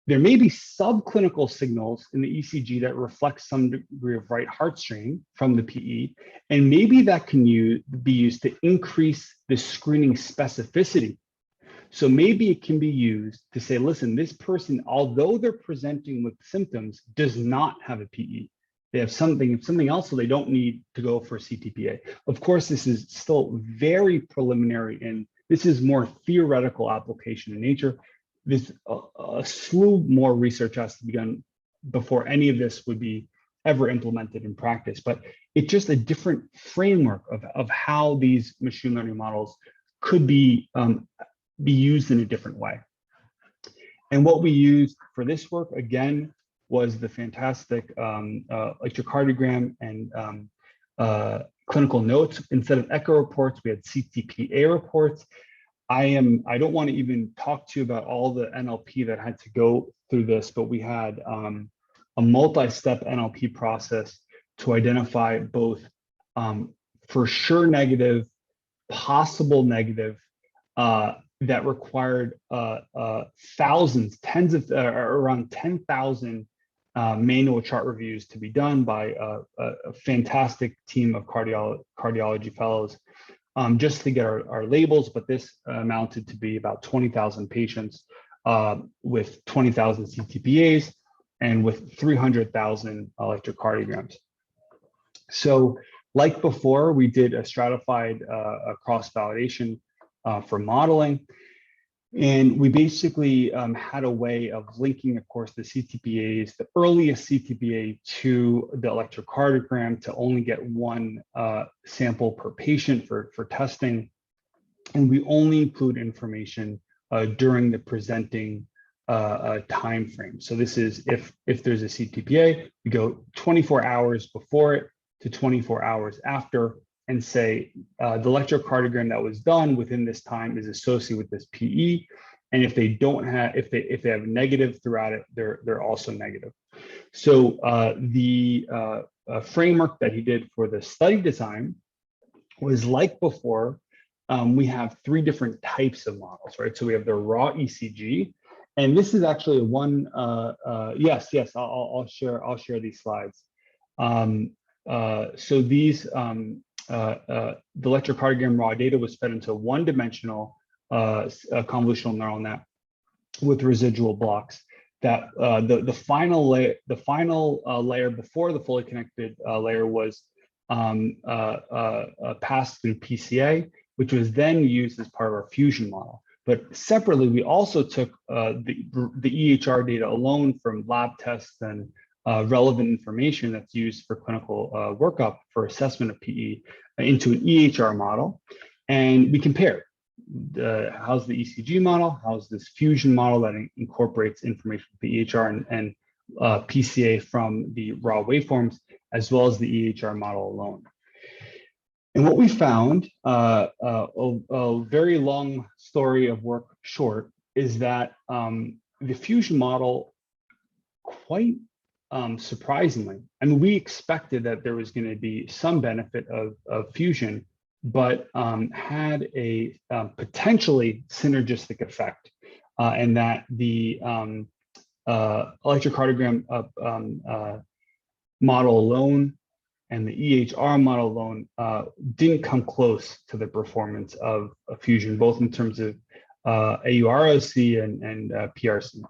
There may be subclinical signals in the ECG that reflect some degree of right heart strain from the PE, and maybe that can be used to increase the screening specificity. So maybe it can be used to say, listen, this person, although they're presenting with symptoms, does not have a PE. They have something else, so they don't need to go for CTPA. Of course, this is still very preliminary, and this is more theoretical application in nature. This a slew more research has to be done before any of this would be ever implemented in practice. But it's just a different framework of how these machine learning models could be used in a different way. And what we used for this work, again, was the fantastic electrocardiogram and clinical notes. Instead of echo reports, we had CTPA reports. I don't want to even talk to you about all the NLP that had to go through this, but we had a multi-step NLP process to identify both for sure negative, possible negative, that required thousands, around 10,000 manual chart reviews to be done by a fantastic team of cardiology fellows just to get our labels. But this amounted to be about 20,000 patients with 20,000 CTPAs and with 300,000 electrocardiograms. So like before, we did a stratified cross-validation for modeling. And we basically had a way of linking, of course, the CTPAs, the earliest CTPA to the electrocardiogram to only get one sample per patient for testing. And we only include information during the presenting time frame. So this is if there's a CTPA, we go 24 hours before it to 24 hours after, and say the electrocardiogram that was done within this time is associated with this PE, and if they don't have, if they have negative throughout it, they're also negative. So the framework that he did for the study design was like before. We have three different types of models, right? So we have the raw ECG, and this is actually one. Yes, I'll share these slides. So these. The electrocardiogram raw data was fed into one-dimensional convolutional neural net with residual blocks. That the final layer before the fully connected layer was passed through PCA, which was then used as part of our fusion model. But separately, we also took the EHR data alone from lab tests and relevant information that's used for clinical workup for assessment of PE into an EHR model. And we compared how's the ECG model, how's this fusion model that incorporates information from the EHR and PCA from the raw waveforms, as well as the EHR model alone. And what we found, a very long story of work short, is that the fusion model, quite surprisingly, I mean, we expected that there was going to be some benefit of fusion, but had a potentially synergistic effect, and that the electrocardiogram model alone and the EHR model alone didn't come close to the performance of fusion, both in terms of AUROC and PRC.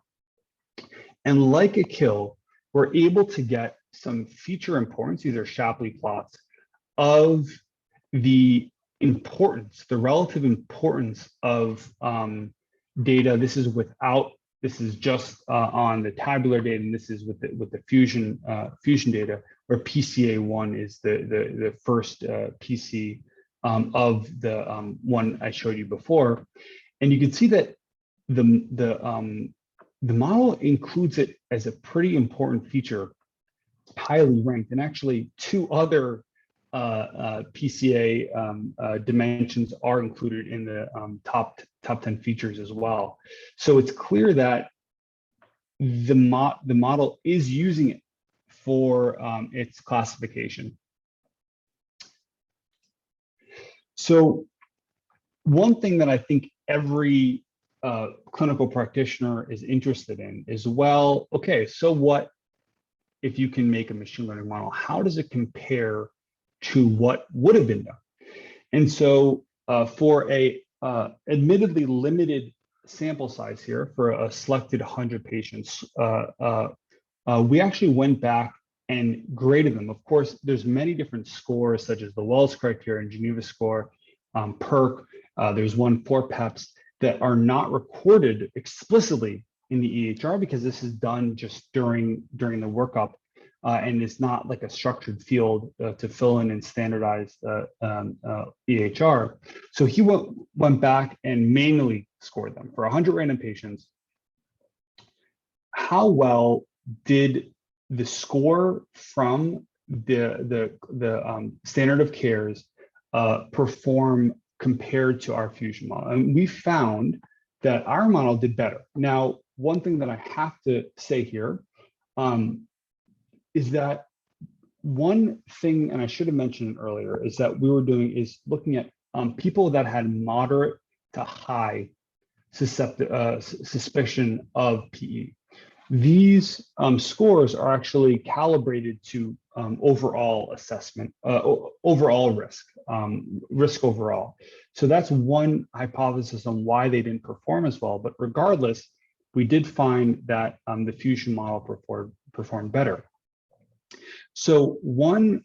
And like a kill, we're able to get some feature importance, these are Shapley plots, of the importance, the relative importance of data. This is without, this is just on the tabular data, and this is with the fusion data, where PCA1 is the first PC of the one I showed you before. And you can see that the model includes it as a pretty important feature, highly ranked, and actually two other PCA dimensions are included in the top 10 features as well. So it's clear that the model is using it for its classification. So one thing that I think every clinical practitioner is interested in is, well, okay, so what if you can make a machine learning model? How does it compare to what would have been done? And so for a admittedly limited sample size here, for a selected 100 patients, we actually went back and graded them. Of course, there's many different scores, such as the Wells criteria and Geneva score, PERC. There's one for PEPS that are not recorded explicitly in the EHR because this is done just during the workup, and it's not like a structured field to fill in and standardize EHR. So he went back and manually scored them for 100 random patients. How well did the score from the standard of cares perform compared to our fusion model? And we found that our model did better. Now, one thing that I have to say here is that one thing, and I should have mentioned it earlier, is that we were doing is looking at people that had moderate to high suspicion of PE. These scores are actually calibrated to overall assessment, overall risk, risk overall. So that's one hypothesis on why they didn't perform as well. But regardless, we did find that the fusion model performed better. So one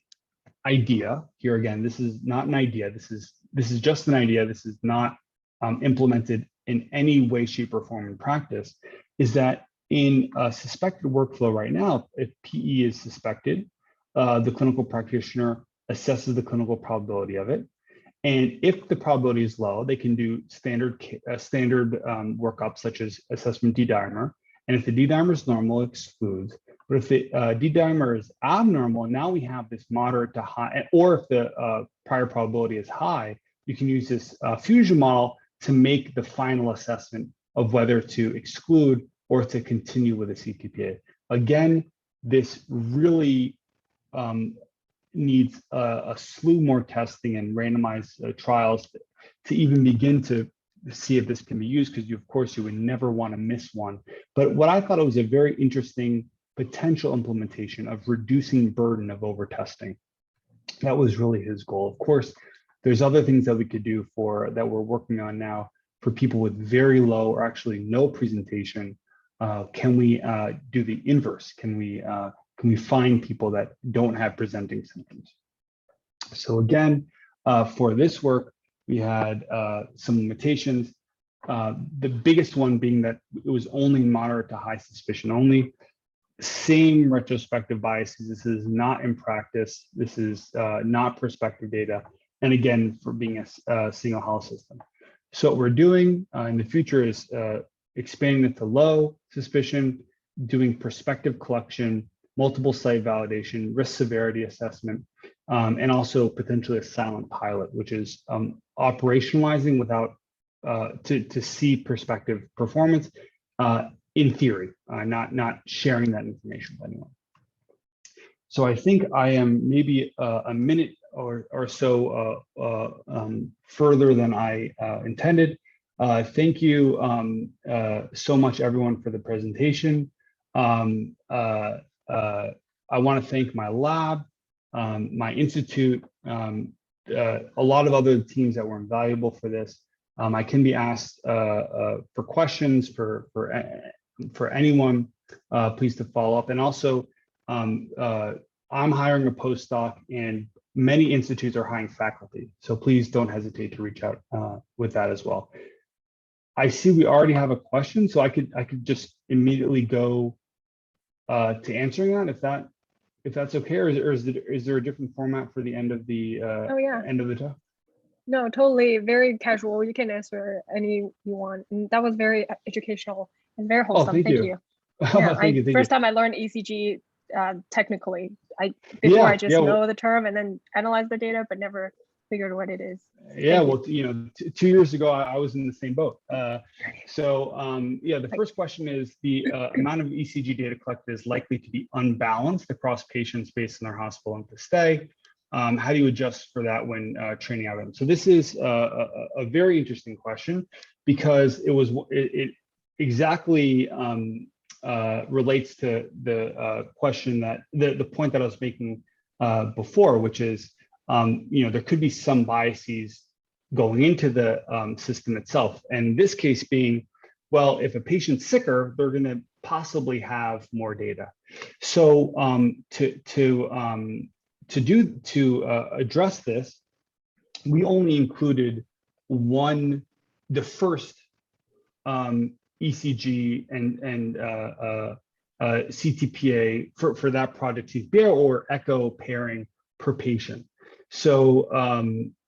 idea here, again, this is not an idea. This is just an idea. This is not implemented in any way, shape, or form in practice, is that in a suspected workflow right now, if PE is suspected, the clinical practitioner assesses the clinical probability of it. And if the probability is low, they can do standard workup, such as assessment D-dimer. And if the D-dimer is normal, it excludes. But if the D-dimer is abnormal, now we have this moderate to high, or if the prior probability is high, you can use this fusion model to make the final assessment of whether to exclude or to continue with a CTPA. Again, this really needs a slew more testing and randomized trials to even begin to see if this can be used, because of course you would never want to miss one. But what I thought it was a very interesting potential implementation of reducing burden of over-testing. That was really his goal. Of course, there's other things that we could do that we're working on now for people with very low or actually no presentation. Can we do the inverse? Can we find people that don't have presenting symptoms? So again, for this work, we had some limitations. The biggest one being that it was only moderate to high suspicion only. Same retrospective biases. This is not in practice. This is not prospective data. And again, for being a single health system. So what we're doing in the future is expanding it to low suspicion, doing prospective collection, multiple site validation, risk severity assessment, and also potentially a silent pilot, which is operationalizing without to see prospective performance in theory, not sharing that information with anyone. So I think I am maybe a minute or so further than I intended. Thank you so much, everyone, for the presentation. I want to thank my lab, my institute, a lot of other teams that were invaluable for this. I can be asked for questions for anyone, please to follow up. And also, I'm hiring a postdoc, and many institutes are hiring faculty. So please don't hesitate to reach out with that as well. I see we already have a question, so I could just immediately go to answering that if that's okay, or is there a different format for the end of the end of the talk? No, totally, very casual. You can answer any you want. And that was very educational and very wholesome. Thank you. Yeah, thank you. First time I learned ECG technically. Before I just know the term and then analyze the data, but never figured what it is. Yeah, well, 2 years ago, I was in the same boat. The first question is the amount of ECG data collected is likely to be unbalanced across patients based on their hospital length of stay. How do you adjust for that when training algorithms? So this is a very interesting question because it exactly relates to the question that the point that I was making before, which is there could be some biases going into the system itself, and in this case being, well, if a patient's sicker, they're going to possibly have more data. So to address this, we only included the first ECG and CTPA for that project, CTPA or echo pairing per patient. So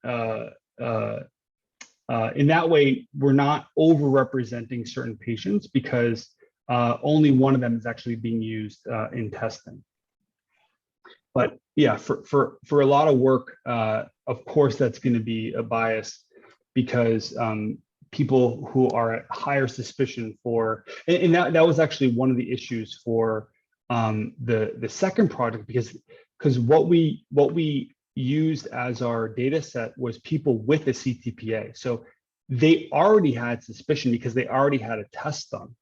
in that way, we're not over-representing certain patients because only one of them is actually being used in testing. But yeah, for a lot of work, of course, that's going to be a bias because people who are at higher suspicion for, and that was actually one of the issues for the second project, because what we used as our data set was people with a CTPA. So they already had suspicion because they already had a test done.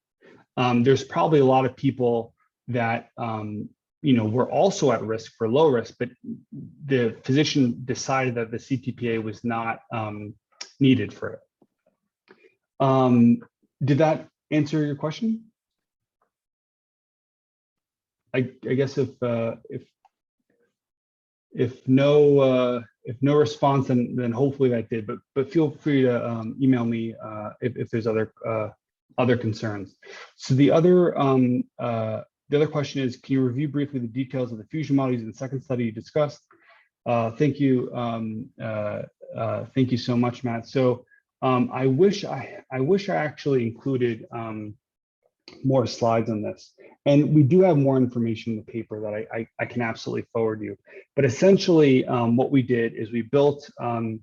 There's probably a lot of people that were also at risk for low risk, but the physician decided that the CTPA was not needed for it. Did that answer your question? I guess if no response, then hopefully that did. But feel free to email me if there's other concerns. So the other question is, can you review briefly the details of the fusion models in the second study you discussed? Thank you. Thank you so much, Matt. So I wish I actually included more slides on this. And we do have more information in the paper that I can absolutely forward you. But essentially, what we did is we built a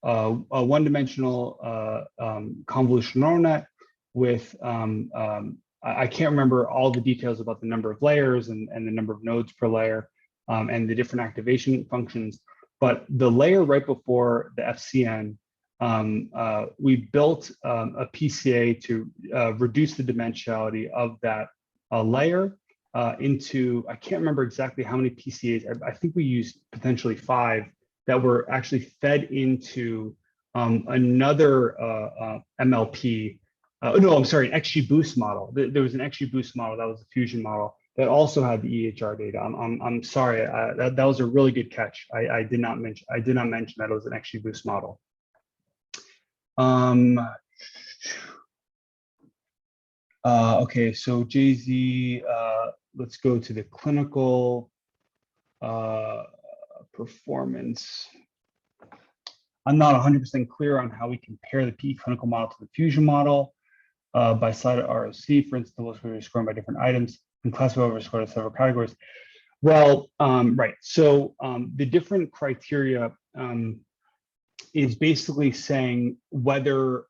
one-dimensional convolutional neural net with, I can't remember all the details about the number of layers and the number of nodes per layer and the different activation functions. But the layer right before the FCN, we built a PCA to reduce the dimensionality of that layer into, I can't remember exactly how many PCAs, I think we used potentially 5 that were actually fed into another MLP. No, I'm sorry, an XGBoost model. There was an XGBoost model that was a fusion model that also had the EHR data. I'm sorry, that was a really good catch. I did not mention that it was an XGBoost model. Okay, so JZ, let's go to the clinical performance. I'm not 100% clear on how we compare the PE clinical model to the fusion model by side of ROC, for instance, those were scored by different items and classified over scored in several categories. Well, right. So the different criteria is basically saying whether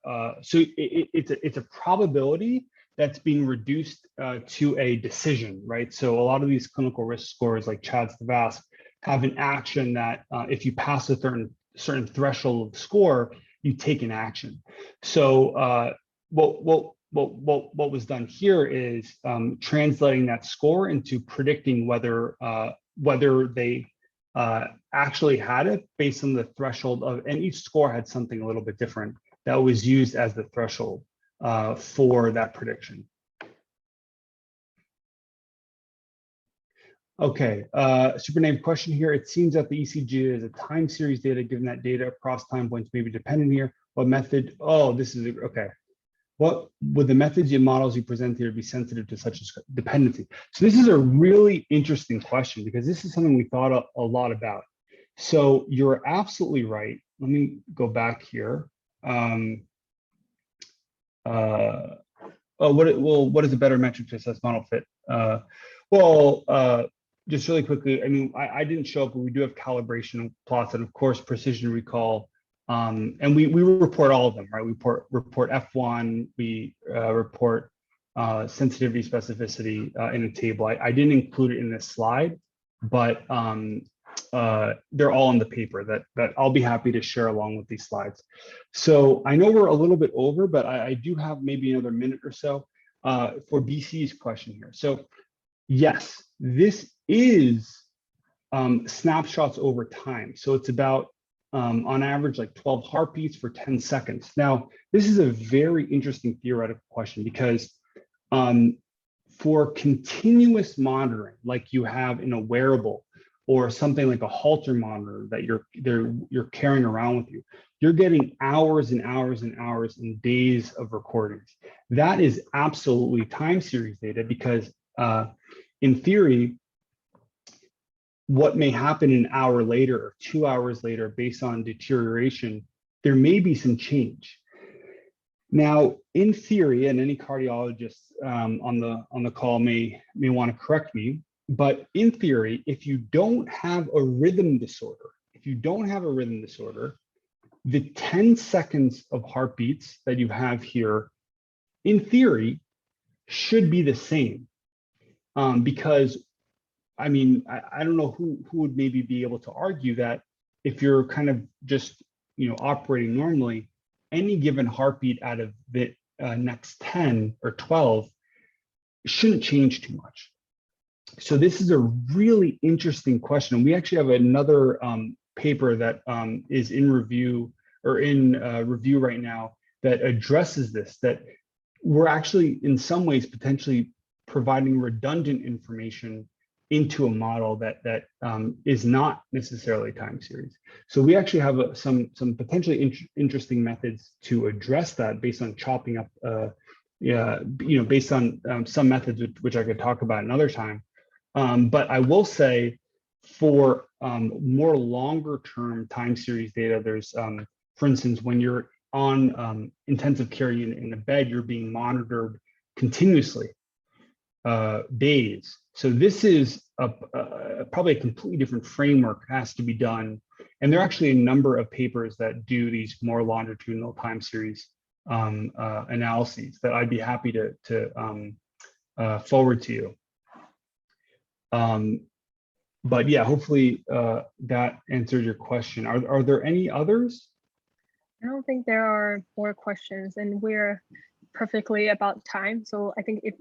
it's a probability that's being reduced to a decision, right? So a lot of these clinical risk scores, like CHADS-VASC, have an action that if you pass a certain threshold of score, you take an action. So what was done here is translating that score into predicting whether they actually had it based on the threshold of, and each score had something a little bit different that was used as the threshold for that prediction. Okay, super name question here. It seems that the ECG is a time series data, given that data across time points may be dependent here. What method? Oh, this is okay. What would the methods and models you present here be sensitive to such dependency? So this is a really interesting question because this is something we thought a lot about. So you're absolutely right. Let me go back here. What is a better metric to assess model fit? Just really quickly, I mean, I didn't show up, but we do have calibration plots and of course precision recall. And we report all of them, right? We report F1, we report sensitivity, specificity in a table. I didn't include it in this slide, but they're all in the paper that I'll be happy to share along with these slides. So I know we're a little bit over, but I do have maybe another minute or so for BC's question here. So yes, this is snapshots over time. So it's about on average, like 12 heartbeats for 10 seconds. Now, this is a very interesting theoretical question because for continuous monitoring, like you have in a wearable or something like a Holter monitor that you're carrying around with you, you're getting hours and hours and hours and days of recordings. That is absolutely time series data because in theory, what may happen an hour later or 2 hours later based on deterioration, there may be some change. Now, in theory, and any cardiologist on the call may want to correct me, but in theory, if you don't have a rhythm disorder, the 10 seconds of heartbeats that you have here, in theory, should be the same because I mean, I don't know who would maybe be able to argue that if you're kind of just, operating normally, any given heartbeat out of the next 10 or 12 shouldn't change too much. So this is a really interesting question. We actually have another paper that is in review or in review right now that addresses this, that we're actually in some ways potentially providing redundant information into a model that is not necessarily time series. So we actually have some potentially interesting methods to address that based on chopping up, based on some methods which I could talk about another time. But I will say for more longer term time series data, there's, for instance, when you're on intensive care unit in the bed, you're being monitored continuously. Days. So this is probably a completely different framework has to be done. And there are actually a number of papers that do these more longitudinal time series analyses that I'd be happy to forward to you. But yeah, hopefully that answered your question. Are there any others? I don't think there are more questions, and we're perfectly about time. So I think if